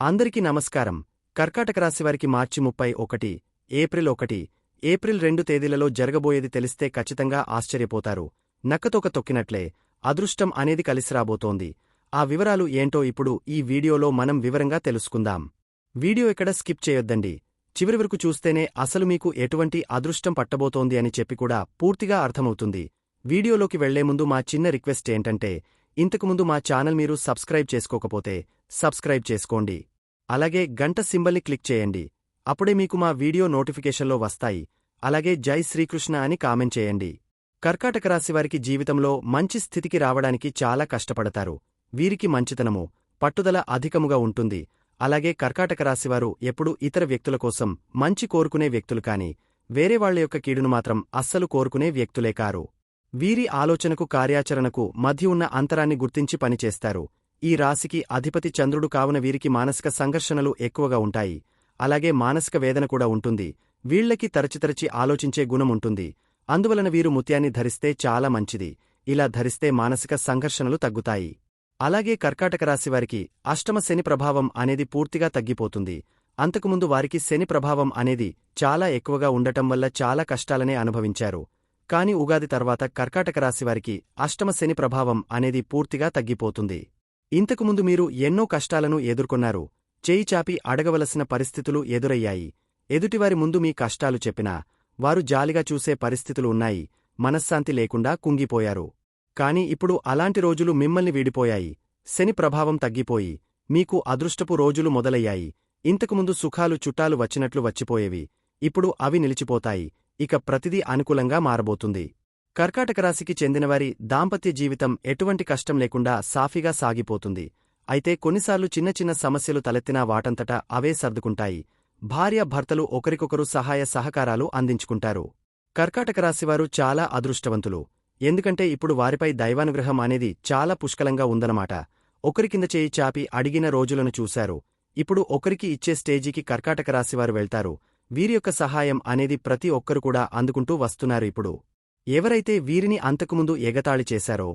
అందరికీ నమస్కారం. కర్కాటక రాశివారికి మార్చి 31, ఏప్రిల్ 2 తేదీలలో జరగబోయేది తెలిస్తే ఖచ్చితంగా ఆశ్చర్యపోతారు. నక్కతోక తొక్కినట్లే అదృష్టం అనేది కలిసిరాబోతోంది. ఆ వివరాలు ఏంటో ఇప్పుడు ఈ వీడియోలో మనం వివరంగా తెలుసుకుందాం. వీడియో ఎక్కడ స్కిప్ చేయొద్దండి. చివరి వరకు చూస్తేనే అసలు మీకు ఎటువంటి అదృష్టం పట్టబోతోంది అని చెప్పి కూడా పూర్తిగా అర్థమవుతుంది. వీడియోలోకి వెళ్లే ముందు మా చిన్న రిక్వెస్ట్ ఏంటంటే, ఇంతకుముందు మా ఛానల్ మీరు సబ్స్క్రైబ్ చేసుకోకపోతే సబ్స్క్రైబ్ చేసుకోండి. అలాగే గంట సింబల్ని క్లిక్ చేయండి. అప్పుడే మీకు మా వీడియో నోటిఫికేషన్లో వస్తాయి. అలాగే జై శ్రీకృష్ణ అని కామెంట్ చేయండి. కర్కాటక రాశివారికి జీవితంలో మంచి స్థితికి రావడానికి చాలా కష్టపడతారు. వీరికి మంచితనము, పట్టుదల అధికముగా ఉంటుంది. అలాగే కర్కాటక రాశివారు ఎప్పుడూ ఇతర వ్యక్తుల కోసం మంచి కోరుకునే వ్యక్తులు కాని వేరే వాళ్ల యొక్క కీడును మాత్రం అస్సలు కోరుకునే వ్యక్తులే కారు. వీరి ఆలోచనకు కార్యాచరణకు మధ్య ఉన్న అంతరాన్ని గుర్తించి పనిచేస్తారు. ఈ రాశికి అధిపతి చంద్రుడు కావున వీరికి మానసిక సంఘర్షణలు ఎక్కువగా ఉంటాయి. అలాగే మానసిక వేదన కూడా ఉంటుంది. వీళ్లకి తరచి ఆలోచించే గుణముంటుంది. అందువలన వీరు ముత్యాన్ని ధరిస్తే చాలా మంచిది. ఇలా ధరిస్తే మానసిక సంఘర్షణలు తగ్గుతాయి. అలాగే కర్కాటక రాశివారికి అష్టమ శని ప్రభావం అనేది పూర్తిగా తగ్గిపోతుంది. అంతకుముందు వారికి శని ప్రభావం అనేది చాలా ఎక్కువగా ఉండటం వల్ల చాలా కష్టాలనే అనుభవించారు. కాని ఉగాది తర్వాత కర్కాటక రాశివారికి అష్టమ శని ప్రభావం అనేది పూర్తిగా తగ్గిపోతుంది. ఇంతకుముందు మీరు ఎన్నో కష్టాలను ఎదుర్కొన్నారు. చేయి చాపి అడగవలసిన పరిస్థితులు ఎదురయ్యాయి. ఎదుటివారి ముందు మీ కష్టాలు చెప్పినా వారు జాలిగా చూసే పరిస్థితులు ఉన్నాయి. మనశ్శాంతి లేకుండా కుంగిపోయారు. కాని ఇప్పుడు అలాంటి రోజులు మిమ్మల్ని వీడిపోయాయి. శని ప్రభావం తగ్గిపోయి మీకు అదృష్టపు రోజులు మొదలయ్యాయి. ఇంతకుముందు సుఖాలు చుట్టాలు వచ్చినట్లు వచ్చిపోయేవి. ఇప్పుడు అవి నిలిచిపోతాయి. ఇక ప్రతిదీ అనుకూలంగా మారబోతుంది. కర్కాటక రాశికి చెందినవారి దాంపత్య జీవితం ఎటువంటి కష్టం లేకుండా సాఫీగా సాగిపోతుంది. అయితే కొన్నిసార్లు చిన్న చిన్న సమస్యలు తలెత్తినా వాటంతటా అవే సర్దుకుంటాయి. భార్య భర్తలు ఒకరికొకరు సహాయ సహకారాలు అందించుకుంటారు. కర్కాటక రాశివారు చాలా అదృష్టవంతులు. ఎందుకంటే ఇప్పుడు వారిపై దైవానుగ్రహం అనేది చాలా పుష్కలంగా ఉందన్నమాట. ఒకరి కింద చేయి చాపి అడిగిన రోజులను చూశారు. ఇప్పుడు ఒకరికి ఇచ్చే స్టేజీకి కర్కాటక రాశివారు వెళ్తారు. వీరి యొక్క సహాయం అనేది ప్రతి ఒక్కరు కూడా అందుకుంటూ వస్తున్నారు. ఇప్పుడు ఎవరైతే వీరిని అంతకుముందు ఎగతాళి చేశారో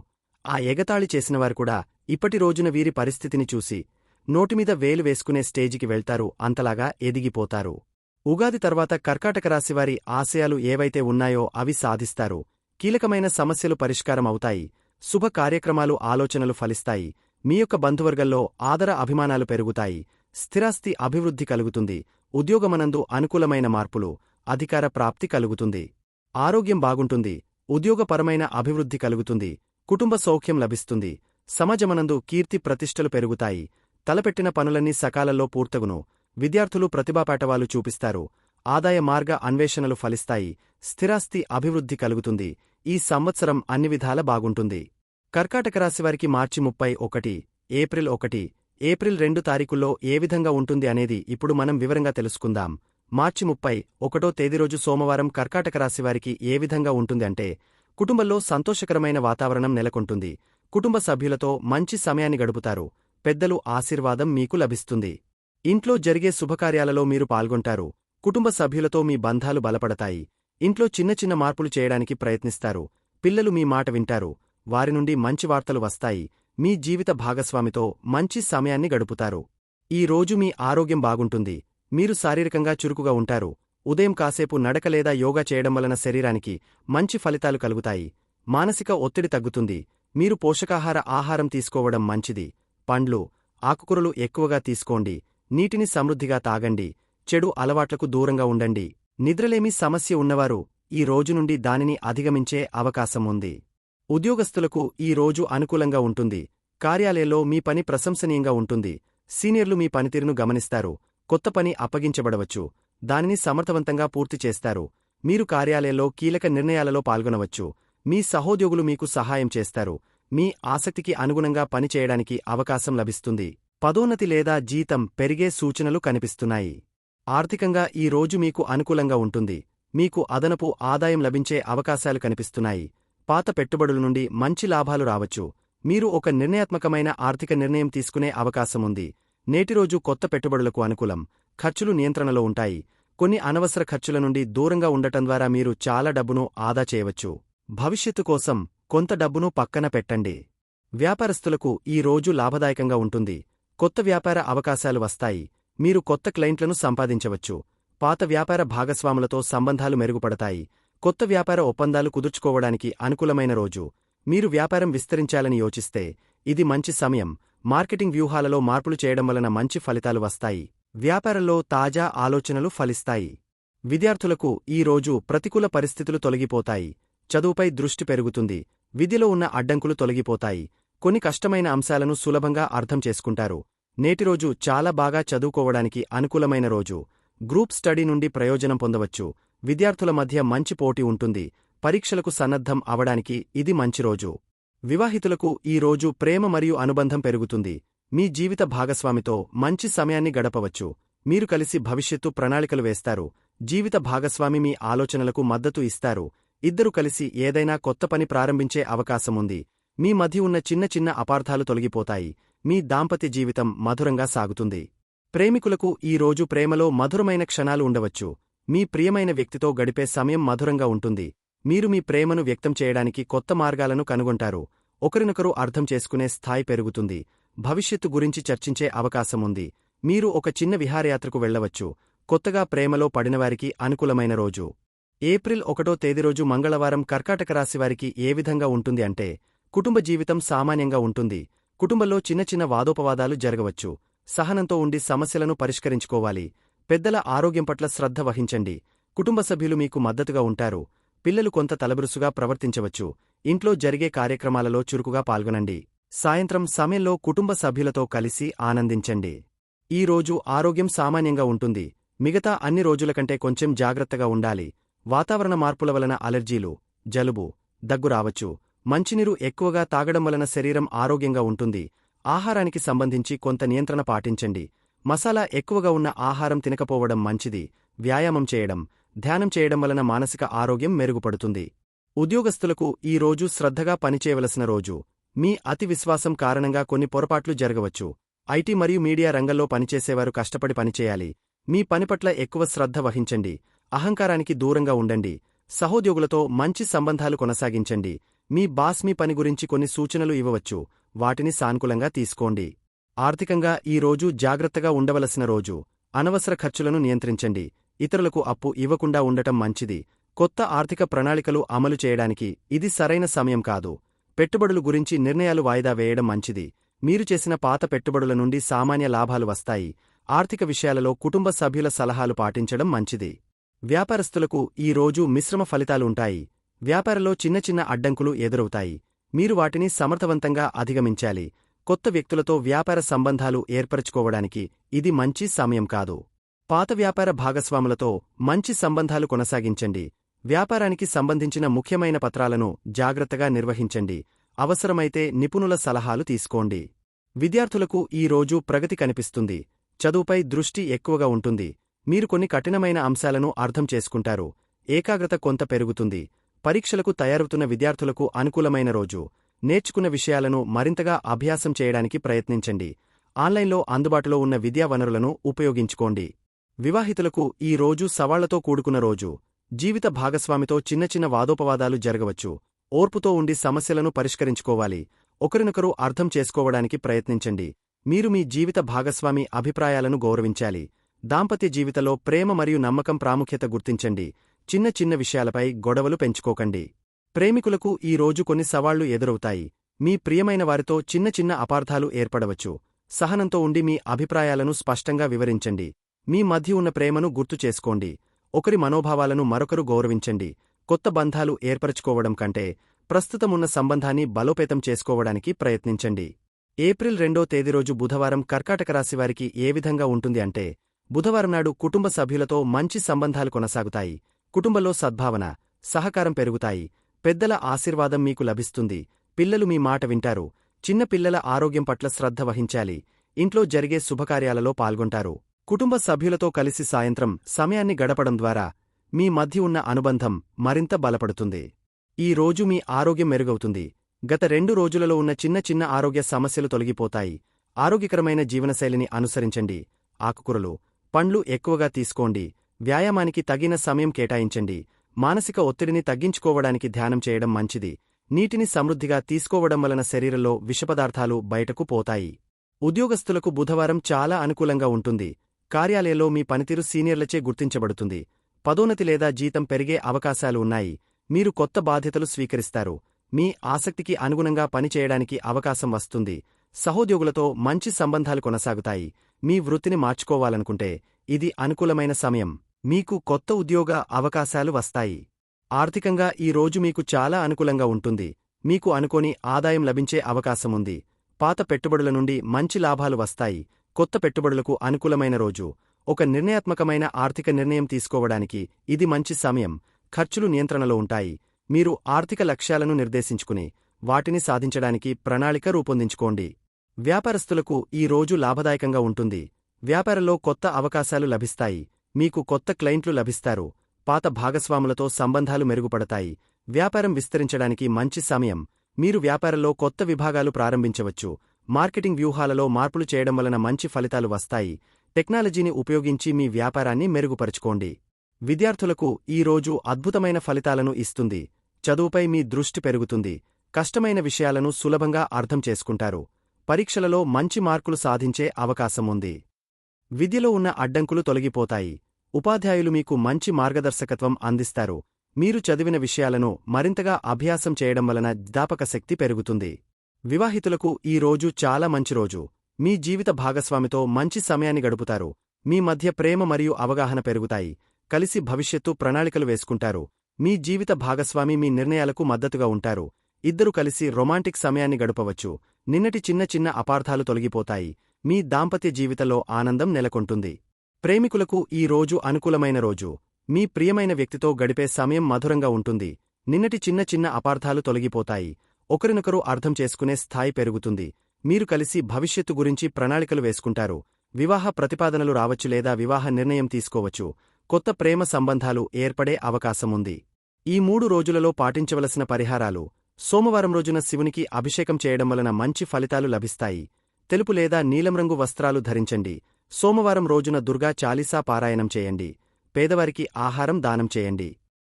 ఆ ఎగతాళి చేసినవారు కూడా ఇప్పటి రోజున వీరి పరిస్థితిని చూసి నోటిమీద వేలు వేసుకునే స్టేజికి వెళ్తారు. అంతలాగా ఎదిగిపోతారు. ఉగాది తర్వాత కర్కాటక రాశివారి ఆశయాలు ఏవైతే ఉన్నాయో అవి సాధిస్తారు. కీలకమైన సమస్యలు పరిష్కారం అవుతాయి. శుభ కార్యక్రమాలు ఆలోచనలు ఫలిస్తాయి. మీ యొక్క బంధువర్గంలో ఆదర అభిమానాలు పెరుగుతాయి. స్థిరాస్తి అభివృద్ధి కలుగుతుంది. ఉద్యోగమనందు అనుకూలమైన మార్పులు, అధికార ప్రాప్తి కలుగుతుంది. ఆరోగ్యం బాగుంటుంది. ఉద్యోగపరమైన అభివృద్ధి కలుగుతుంది. కుటుంబ సౌఖ్యం లభిస్తుంది. సమాజమనందు కీర్తి ప్రతిష్టలు పెరుగుతాయి. తలపెట్టిన పనులన్నీ సకాలంలో పూర్తగును. విద్యార్థులు ప్రతిభాపాటవాలు చూపిస్తారు. ఆదాయ మార్గ అన్వేషణలు ఫలిస్తాయి. స్థిరాస్తి అభివృద్ధి కలుగుతుంది. ఈ సంవత్సరం అన్ని విధాల బాగుంటుంది. కర్కాటక రాశివారికి మార్చి 31, ఏప్రిల్ 2 తారీఖుల్లో ఏ విధంగా ఉంటుంది అనేది ఇప్పుడు మనం వివరంగా తెలుసుకుందాం. మార్చి 31 తేదీ రోజు సోమవారం కర్కాటక రాశివారికి ఏ విధంగా ఉంటుంది అంటే, కుటుంబంలో సంతోషకరమైన వాతావరణం నెలకొంటుంది. కుటుంబ సభ్యులతో మంచి సమయాన్ని గడుపుతారు. పెద్దలు ఆశీర్వాదం మీకు లభిస్తుంది. ఇంట్లో జరిగే శుభకార్యాలలో మీరు పాల్గొంటారు. కుటుంబ సభ్యులతో మీ బంధాలు బలపడతాయి. ఇంట్లో చిన్న చిన్న మార్పులు చేయడానికి ప్రయత్నిస్తారు. పిల్లలు మీ మాట వింటారు. వారి నుండి మంచి వార్తలు వస్తాయి. మీ జీవిత భాగస్వామితో మంచి సమయాన్ని గడుపుతారు. ఈ రోజు మీ ఆరోగ్యం బాగుంటుంది. మీరు శారీరకంగా చురుకుగా ఉంటారు. ఉదయం కాసేపు నడక లేదా యోగా చేయడం వలన శరీరానికి మంచి ఫలితాలు కలుగుతాయి. మానసిక ఒత్తిడి తగ్గుతుంది. మీరు పోషకాహార ఆహారం తీసుకోవడం మంచిది. పండ్లు, ఆకుకూరలు ఎక్కువగా తీసుకోండి. నీటిని సమృద్ధిగా తాగండి. చెడు అలవాట్లకు దూరంగా ఉండండి. నిద్రలేమి సమస్య ఉన్నవారు ఈ రోజు నుండి దానిని అధిగమించే అవకాశం ఉంది. ఉద్యోగస్తులకు ఈ రోజు అనుకూలంగా ఉంటుంది. కార్యాలయంలో మీ పని ప్రశంసనీయంగా ఉంటుంది. సీనియర్లు మీ పనితీరును గమనిస్తారు. కొత్త పని అప్పగించబడవచ్చు. దానిని సమర్థవంతంగా పూర్తి చేస్తారు. మీరు కార్యాలయంలో కీలక నిర్ణయాలలో పాల్గొనవచ్చు. మీ సహోద్యోగులు మీకు సహాయం చేస్తారు. మీ ఆసక్తికి అనుగుణంగా పనిచేయడానికి అవకాశం లభిస్తుంది. పదోన్నతి లేదా జీతం పెరిగే సూచనలు కనిపిస్తున్నాయి. ఆర్థికంగా ఈ రోజు మీకు అనుకూలంగా ఉంటుంది. మీకు అదనపు ఆదాయం లభించే అవకాశాలు కనిపిస్తున్నాయి. పాత పెట్టుబడుల నుండి మంచి లాభాలు రావచ్చు. మీరు ఒక నిర్ణయాత్మకమైన ఆర్థిక నిర్ణయం తీసుకునే అవకాశముంది. నేటిరోజు కొత్త పెట్టుబడులకు అనుకూలం. ఖర్చులు నియంత్రణలో ఉంటాయి. కొన్ని అనవసర ఖర్చుల నుండి దూరంగా ఉండటం ద్వారా మీరు చాలా డబ్బును ఆదా చేయవచ్చు. భవిష్యత్తు కోసం కొంత డబ్బును పక్కన పెట్టండి. వ్యాపారస్తులకు ఈ రోజు లాభదాయకంగా ఉంటుంది. కొత్త వ్యాపార అవకాశాలు వస్తాయి. మీరు కొత్త క్లయింట్లను సంపాదించవచ్చు. పాత వ్యాపార భాగస్వాములతో సంబంధాలు మెరుగుపడతాయి. కొత్త వ్యాపార ఒప్పందాలు కుదుర్చుకోవడానికి అనుకూలమైన రోజు. మీరు వ్యాపారం విస్తరించాలని యోచిస్తే ఇది మంచి సమయం. మార్కెటింగ్ వ్యూహాలలో మార్పులు చేయడం వలన మంచి ఫలితాలు వస్తాయి. వ్యాపారంలో తాజా ఆలోచనలు ఫలిస్తాయి. విద్యార్థులకు ఈ రోజు ప్రతికూల పరిస్థితులు తొలగిపోతాయి. చదువుపై దృష్టి పెరుగుతుంది. విద్యలో ఉన్న అడ్డంకులు తొలగిపోతాయి. కొన్ని కష్టమైన అంశాలను సులభంగా అర్థం చేసుకుంటారు. నేటిరోజు చాలా బాగా చదువుకోవడానికి అనుకూలమైన రోజు. గ్రూప్ స్టడీ నుండి ప్రయోజనం పొందవచ్చు. విద్యార్థుల మధ్య మంచి పోటీ ఉంటుంది. పరీక్షలకు సన్నద్ధం అవడానికి ఇది మంచి రోజు. వివాహితులకు ఈ రోజు ప్రేమ మరియు అనుబంధం పెరుగుతుంది. మీ జీవిత భాగస్వామితో మంచి సమయాన్ని గడపవచ్చు. మీరు కలిసి భవిష్యత్తు ప్రణాళికలు వేస్తారు. జీవిత భాగస్వామి మీ ఆలోచనలకు మద్దతు ఇస్తారు. ఇద్దరు కలిసి ఏదైనా కొత్త పని ప్రారంభించే అవకాశముంది. మీ మధ్య ఉన్న చిన్న చిన్న అపార్థాలు తొలగిపోతాయి. మీ దాంపత్య జీవితం మధురంగా సాగుతుంది. ప్రేమికులకు ఈ రోజు ప్రేమలో మధురమైన క్షణాలు ఉండవచ్చు. మీ ప్రియమైన వ్యక్తితో గడిపే సమయం మధురంగా ఉంటుంది. మీరు మీ ప్రేమను వ్యక్తం చేయడానికి కొత్త మార్గాలను కనుగొంటారు. ఒకరినొకరు అర్థం చేసుకునే స్థాయి పెరుగుతుంది. భవిష్యత్తు గురించి చర్చించే అవకాశముంది. మీరు ఒక చిన్న విహారయాత్రకు వెళ్లవచ్చు. కొత్తగా ప్రేమలో పడినవారికి అనుకూలమైన రోజు. ఏప్రిల్ 1వ తేదీ రోజు మంగళవారం కర్కాటక రాశివారికి ఏ విధంగా ఉంటుంది అంటే, కుటుంబ జీవితం సామాన్యంగా ఉంటుంది. కుటుంబంలో చిన్న చిన్న వాదోపవాదాలు జరగవచ్చు. సహనంతో ఉండి సమస్యలను పరిష్కరించుకోవాలి. పెద్దల ఆరోగ్యం పట్ల శ్రద్ధ వహించండి. కుటుంబ సభ్యులు మీకు మద్దతుగా ఉంటారు. పిల్లలు కొంత తలబిరుసుగా ప్రవర్తించవచ్చు. ఇంట్లో జరిగే కార్యక్రమాలలో చురుకుగా పాల్గొనండి. సాయంత్రం సమయంలో కుటుంబ సభ్యులతో కలిసి ఆనందించండి. ఈ రోజు ఆరోగ్యం సామాన్యంగా ఉంటుంది. మిగతా అన్ని రోజుల కంటే కొంచెం జాగ్రత్తగా ఉండాలి. వాతావరణ మార్పుల వలన అలెర్జీలు, జలుబు, దగ్గు రావచ్చు. మంచినీరు ఎక్కువగా తాగడం వలన శరీరం ఆరోగ్యంగా ఉంటుంది. ఆహారానికి సంబంధించి కొంత నియంత్రణ పాటించండి. మసాలా ఎక్కువగా ఉన్న ఆహారం తినకపోవడం మంచిది. వ్యాయామం చేయడం, ధ్యానం చేయడం వలన మానసిక ఆరోగ్యం మెరుగుపడుతుంది. ఉద్యోగస్తులకు ఈ రోజు శ్రద్ధగా పనిచేయవలసిన రోజు. మీ అతి విశ్వాసం కారణంగా కొన్ని పొరపాట్లు జరగవచ్చు. ఐటీ మరియు మీడియా రంగంలో పనిచేసేవారు కష్టపడి పనిచేయాలి. మీ పనిపట్ల ఎక్కువ శ్రద్ధ వహించండి. అహంకారానికి దూరంగా ఉండండి. సహోద్యోగులతో మంచి సంబంధాలు కొనసాగించండి. మీ బాస్ మీ పని గురించి కొన్ని సూచనలు ఇవ్వవచ్చు. వాటిని సానుకూలంగా తీసుకోండి. ఆర్థికంగా ఈ రోజు జాగ్రత్తగా ఉండవలసిన రోజు. అనవసర ఖర్చులను నియంత్రించండి. ఇతరులకు అప్పు ఇవ్వకుండా ఉండటం మంచిది. కొత్త ఆర్థిక ప్రణాళికలు అమలు చేయడానికి ఇది సరైన సమయం కాదు. పెట్టుబడులు గురించి నిర్ణయాలు వాయిదా వేయడం మంచిది. మీరు చేసిన పాత పెట్టుబడుల నుండి సామాన్య లాభాలు వస్తాయి. ఆర్థిక విషయాలలో కుటుంబ సభ్యుల సలహాలు పాటించడం మంచిది. వ్యాపారస్తులకు ఈ రోజు మిశ్రమ ఫలితాలుంటాయి. వ్యాపారంలో చిన్న చిన్న అడ్డంకులు ఎదురవుతాయి. మీరు వాటిని సమర్థవంతంగా అధిగమించాలి. కొత్త వ్యక్తులతో వ్యాపార సంబంధాలు ఏర్పరచుకోవడానికి ఇది మంచి సమయం కాదు. పాత వ్యాపార భాగస్వాములతో మంచి సంబంధాలు కొనసాగించండి. వ్యాపారానికి సంబంధించిన ముఖ్యమైన పత్రాలను జాగ్రత్తగా నిర్వహించండి. అవసరమైతే నిపుణుల సలహాలు తీసుకోండి. విద్యార్థులకు ఈ రోజు ప్రగతి కనిపిస్తుంది. చదువుపై దృష్టి ఎక్కువగా ఉంటుంది. మీరు కొన్ని కఠినమైన అంశాలను అర్థం చేసుకుంటారు. ఏకాగ్రత కొంత పెరుగుతుంది. పరీక్షలకు తయారవుతున్న విద్యార్థులకు అనుకూలమైన రోజు. నేర్చుకున్న విషయాలను మరింతగా అభ్యాసం చేయడానికి ప్రయత్నించండి. ఆన్లైన్లో అందుబాటులో ఉన్న విద్యా వనరులను ఉపయోగించుకోండి. వివాహితులకు ఈ రోజు సవాళ్లతో కూడుకున్న రోజు. జీవిత భాగస్వామితో చిన్న చిన్న వాదోపవాదాలు జరగవచ్చు. ఓర్పుతో ఉండి సమస్యలను పరిష్కరించుకోవాలి. ఒకరినొకరు అర్థం చేసుకోవడానికి ప్రయత్నించండి. మీరు మీ జీవిత భాగస్వామి అభిప్రాయాలను గౌరవించాలి. దాంపత్య జీవితంలో ప్రేమ మరియు నమ్మకం ప్రాముఖ్యత గుర్తించండి. చిన్న చిన్న విషయాలపై గొడవలు పెంచుకోకండి. ప్రేమికులకు ఈ రోజు కొన్ని సవాళ్లు ఎదురవుతాయి. మీ ప్రియమైన వారితో చిన్న చిన్న అపార్థాలు ఏర్పడవచ్చు. సహనంతో ఉండి మీ అభిప్రాయాలను స్పష్టంగా వివరించండి. మీ మధ్య ఉన్న ప్రేమను గుర్తు చేసుకోండి. ఒకరి మనోభావాలను మరొకరు గౌరవించండి. కొత్త బంధాలు ఏర్పరచుకోవడం కంటే ప్రస్తుతమున్న సంబంధాన్ని బలోపేతం చేసుకోవడానికి ప్రయత్నించండి. ఏప్రిల్ 2వ తేదీ రోజు బుధవారం కర్కాటక రాశివారికి ఏ విధంగా ఉంటుంది అంటే, బుధవారం నాడు కుటుంబ సభ్యులతో మంచి సంబంధాలు కొనసాగుతాయి. కుటుంబంలో సద్భావన, సహకారం పెరుగుతాయి. పెద్దల ఆశీర్వాదం మీకు లభిస్తుంది. పిల్లలు మీ మాట వింటారు. చిన్న పిల్లల ఆరోగ్యం పట్ల శ్రద్ధ వహించాలి. ఇంట్లో జరిగే శుభకార్యాలలో పాల్గొంటారు. కుటుంబ సభ్యులతో కలిసి సాయంత్రం సమయాన్ని గడపడం ద్వారా మీ మధ్య ఉన్న అనుబంధం మరింత బలపడుతుంది. ఈ రోజు మీ ఆరోగ్యం మెరుగవుతుంది. గత 2 రోజులలో ఉన్న చిన్న చిన్న ఆరోగ్య సమస్యలు తొలగిపోతాయి. ఆరోగ్యకరమైన జీవనశైలిని అనుసరించండి. ఆకుకూరలు, పండ్లు ఎక్కువగా తీసుకోండి. వ్యాయామానికి తగిన సమయం కేటాయించండి. మానసిక ఒత్తిడిని తగ్గించుకోవడానికి ధ్యానం చేయడం మంచిది. నీటిని సమృద్ధిగా తీసుకోవడం వలన శరీరంలో విషపదార్థాలు బయటకు పోతాయి. ఉద్యోగస్తులకు బుధవారం చాలా అనుకూలంగా ఉంటుంది. కార్యాలయంలో మీ పనితీరు సీనియర్లచే గుర్తించబడుతుంది. పదోన్నతి లేదా జీతం పెరిగే అవకాశాలు ఉన్నాయి. మీరు కొత్త బాధ్యతలు స్వీకరిస్తారు. మీ ఆసక్తికి అనుగుణంగా పనిచేయడానికి అవకాశం వస్తుంది. సహోద్యోగులతో మంచి సంబంధాలు కొనసాగుతాయి. మీ వృత్తిని మార్చుకోవాలనుకుంటే ఇది అనుకూలమైన సమయం. మీకు కొత్త ఉద్యోగ అవకాశాలు వస్తాయి. ఆర్థికంగా ఈ రోజు మీకు చాలా అనుకూలంగా ఉంటుంది. మీకు అనుకోని ఆదాయం లభించే అవకాశముంది. పాత పెట్టుబడుల నుండి మంచి లాభాలు వస్తాయి. కొత్త పెట్టుబడులకు అనుకూలమైన రోజు. ఒక నిర్ణయాత్మకమైన ఆర్థిక నిర్ణయం తీసుకోవడానికి ఇది మంచి సమయం. ఖర్చులు నియంత్రణలో ఉంటాయి. మీరు ఆర్థిక లక్ష్యాలను నిర్దేశించుకుని వాటిని సాధించడానికి ప్రణాళిక రూపొందించుకోండి. వ్యాపారస్తులకు ఈ రోజు లాభదాయకంగా ఉంటుంది. వ్యాపారంలో కొత్త అవకాశాలు లభిస్తాయి. మీకు కొత్త క్లయింట్లు లభిస్తారు. పాత భాగస్వాములతో సంబంధాలు మెరుగుపడతాయి. వ్యాపారం విస్తరించడానికి మంచి సమయం. మీరు వ్యాపారంలో కొత్త విభాగాలు ప్రారంభించవచ్చు. మార్కెటింగ్ వ్యూహాలలో మార్పులు చేయడం వలన మంచి ఫలితాలు వస్తాయి. టెక్నాలజీని ఉపయోగించి మీ వ్యాపారాన్ని మెరుగుపరుచుకోండి. విద్యార్థులకు ఈ రోజు అద్భుతమైన ఫలితాలను ఇస్తుంది. చదువుపై మీ దృష్టి పెరుగుతుంది. కష్టమైన విషయాలను సులభంగా అర్థం చేసుకుంటారు. పరీక్షలలో మంచి మార్కులు సాధించే అవకాశముంది. విద్యలో ఉన్న అడ్డంకులు తొలగిపోతాయి. ఉపాధ్యాయులు మీకు మంచి మార్గదర్శకత్వం అందిస్తారు. మీరు చదివిన విషయాలను మరింతగా అభ్యాసం చేయడం వలన జ్ఞాపకశక్తి పెరుగుతుంది. వివాహితులకు ఈ రోజు చాలా మంచి రోజు. మీ జీవిత భాగస్వామితో మంచి సమయాన్ని గడుపుతారు. మీ మధ్య ప్రేమ మరియు అవగాహన పెరుగుతాయి. కలిసి భవిష్యత్తు ప్రణాళికలు వేసుకుంటారు. మీ జీవిత భాగస్వామి మీ నిర్ణయాలకు మద్దతుగా ఉంటారు. ఇద్దరు కలిసి రొమాంటిక్ సమయాన్ని గడపవచ్చు. నిన్నటి చిన్న చిన్న అపార్థాలు తొలగిపోతాయి. మీ దాంపత్య జీవితంలో ఆనందం నెలకొంటుంది. ప్రేమికులకు ఈ రోజు అనుకూలమైన రోజు. మీ ప్రియమైన వ్యక్తితో గడిపే సమయం మధురంగా ఉంటుంది. నిన్నటి చిన్న చిన్న అపార్థాలు తొలగిపోతాయి. ఒకరినొకరు అర్థం చేసుకునే స్థాయి పెరుగుతుంది. మీరు కలిసి భవిష్యత్తు గురించి ప్రణాళికలు వేసుకుంటారు. వివాహ ప్రతిపాదనలు రావచ్చు లేదా వివాహ నిర్ణయం తీసుకోవచ్చు. కొత్త ప్రేమ సంబంధాలు ఏర్పడే అవకాశముంది. ఈ 3 రోజులలో పాటించవలసిన పరిహారాలు. సోమవారం రోజున శివునికి అభిషేకం చేయడం వలన మంచి ఫలితాలు లభిస్తాయి. తెలుపు లేదా నీలం రంగు వస్త్రాలు ధరించండి. సోమవారం రోజున దుర్గా చాలీసా పారాయణం చేయండి. పేదవారికి ఆహారం దానం చేయండి.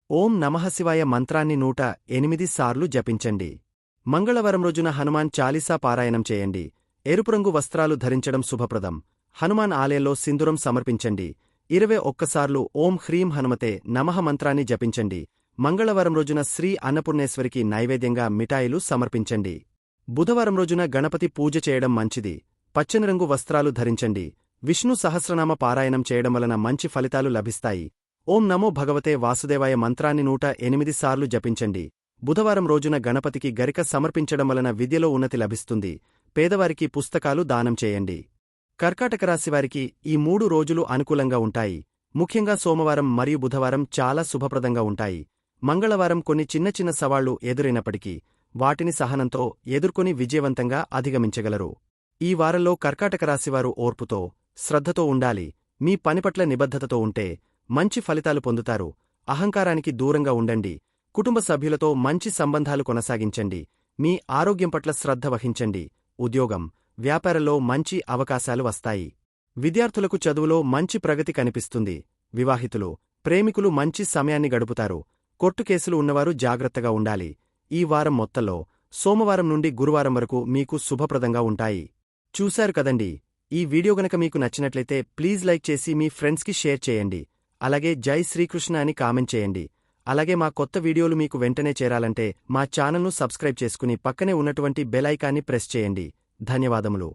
ఓం నమఃశివాయ మంత్రాన్ని 108 సార్లు జపించండి. మంగళవారం రోజున హనుమాన్ చాలీసా పారాయణం చేయండి. ఎరుపు రంగు వస్త్రాలు ధరించడం శుభప్రదం. హనుమాన్ ఆలయంలో సింధూరం సమర్పించండి. 21 సార్లు ఓం హ్రీం హనుమతే నమః మంత్రాన్ని జపించండి. మంగళవారం రోజున శ్రీ అన్నపూర్ణేశ్వరికి నైవేద్యంగా మిఠాయిలు సమర్పించండి. బుధవారం రోజున గణపతి పూజ చేయడం మంచిది. పచ్చని రంగు వస్త్రాలు ధరించండి. విష్ణు సహస్రనామ పారాయణం చేయడం వలన మంచి ఫలితాలు లభిస్తాయి. ఓం నమో భగవతే వాసుదేవాయ మంత్రాన్ని 108 సార్లు జపించండి. బుధవారం రోజున గణపతికి గరిక సమర్పించడం వలన విద్యలో ఉన్నతి లభిస్తుంది. పేదవారికి పుస్తకాలు దానం చేయండి. కర్కాటక రాశివారికి ఈ 3 రోజులు అనుకూలంగా ఉంటాయి. ముఖ్యంగా సోమవారం మరియు బుధవారం చాలా శుభప్రదంగా ఉంటాయి. మంగళవారం కొన్ని చిన్న చిన్న సవాళ్లు ఎదురైనప్పటికీ వాటిని సహనంతో ఎదుర్కొని విజయవంతంగా అధిగమించగలరు. ఈ వారంలో కర్కాటక రాశివారు ఓర్పుతో, శ్రద్ధతో ఉండాలి. మీ పనిపట్ల నిబద్ధతతో ఉంటే మంచి ఫలితాలు పొందుతారు. అహంకారానికి దూరంగా ఉండండి. కుటుంబ సభ్యులతో మంచి సంబంధాలు కొనసాగించండి. మీ ఆరోగ్యం పట్ల శ్రద్ధ వహించండి. ఉద్యోగం, వ్యాపారంలో మంచి అవకాశాలు వస్తాయి. విద్యార్థులకు చదువులో మంచి ప్రగతి కనిపిస్తుంది. వివాహితులు, ప్రేమికులు మంచి సమయాన్ని గడుపుతారు. కోర్టు కేసులు ఉన్నవారు జాగ్రత్తగా ఉండాలి. ఈ వారం మొత్తంలో సోమవారం నుండి గురువారం వరకు మీకు శుభప్రదంగా ఉంటాయి. చూశారు కదండి. ఈ వీడియో గనక మీకు నచ్చినట్లయితే ప్లీజ్ లైక్ చేసి మీ ఫ్రెండ్స్కి షేర్ చేయండి. అలాగే జై శ్రీకృష్ణ అని కామెంట్ చేయండి. అలాగే మా కొత్త వీడియోలు మీకు వెంటనే చేరాలంటే మా ఛానల్ను సబ్స్క్రైబ్ చేసుకుని పక్కనే ఉన్నటువంటి బెల్ ఐకాన్ని ప్రెస్ చేయండి. ధన్యవాదములు.